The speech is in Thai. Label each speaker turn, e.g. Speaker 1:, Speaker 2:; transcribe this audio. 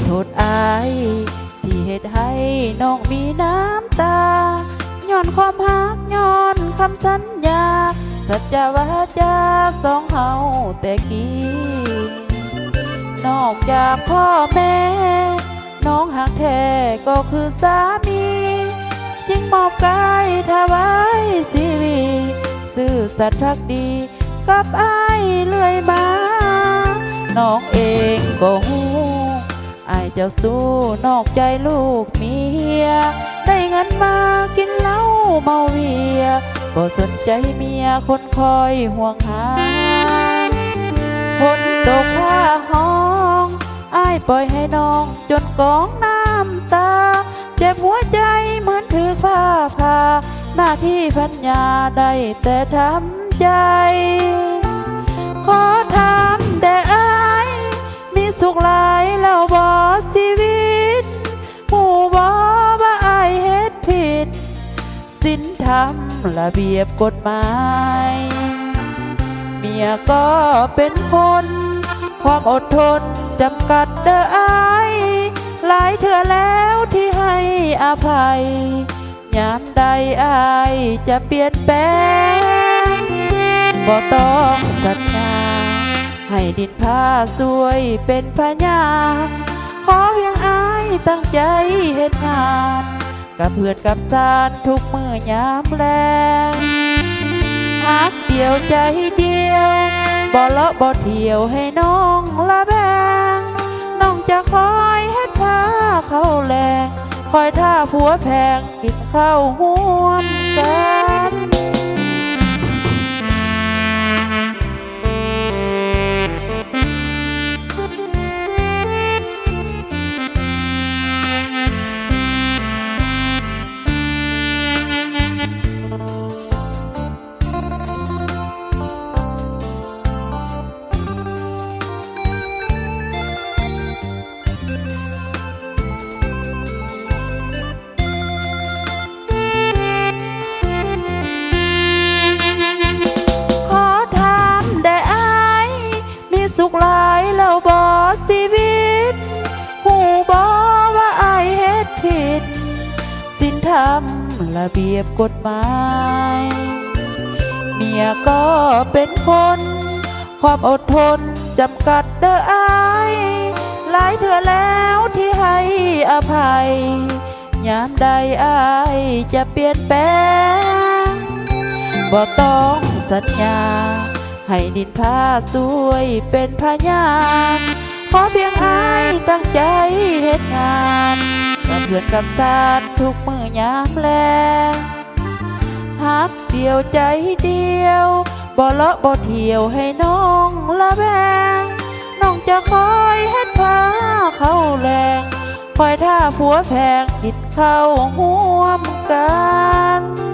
Speaker 1: โทษอายที่เหตุให้น้องมีน้ำตาย้อนความหักย้อนคำสัญญาสัจวาจาสองเฮาแต่กี้นอกจากพ่อแม่น้องหักแท้ก็คือสามีจึงมอบกายถวายชีวิตซื่อสัตย์ภักดีกับอ้ายเลื่อยมาน้องเองก็หูอ้ายจะสู้นอกใจลูกเมียได้เงินมากินเหล้าเมาเบียบ่สนใจเมียคนคอยห่วงหาฝนตกผ้าห้องอ้ายปล่อยให้น้องจนกองน้ำตาเจ็บหัวใจเหมือนถือผ้าผ่าหน้าที่พัญญาได้แต่ทำใจขอถามแต่อ้ายมีสุขหลายแล้วบ่ชีวิตหูบ่ว่าอ้ายเฮ็ดผิดศีลธรรมระเบียบกฎหมายเมียก็เป็นคนความอดทนจำกัดเด้ออ้ายหลายเถื่อแล้วที่ให้อภัยยามใดอ้ายจะเปลี่ยนแปลงบ่ต้องสัญญาให้ดินผ้าสวยเป็นพยานขอเพียงอ้ายตั้งใจเฮ็ดงานกับเพื่อนกับสานทุกมื้อยามแลงหักเดียวใจเดียวบ่เลาะบ่เที่ยวให้น้องละแบงน้องจะคอยเฮ็ดผ้าเข้าแลงคอยท่าผัวแพงกินข้าวห่วมกันสุขหลายแล้วบ่ชีวิตหูบ่ว่าอ้ายเฮ็ดผิดศีลธรรมระเบียบกฎหมายเมียก็เป็นคนความอดทนจำกัดเด้ออ้ายหลายเถื่อแล้วที่ให้อภัยยามใดอ้ายจะเปลี่ยนแปลงบ่ต้องสัญญาให้ดินผ้าสวยเป็นพยานขอเพียงอ้ายตั้งใจเฮ็ดงานกับเพื่อนกับสานทุกมื้อยามแลงหักเดียวใจเดียวบ่เลาะบ่เที่ยวให้น้องละแบงน้องจะคอยเฮ็ดผ้าเข้าแลงคอยท่าผัวแพงกินข้าวห่วมกัน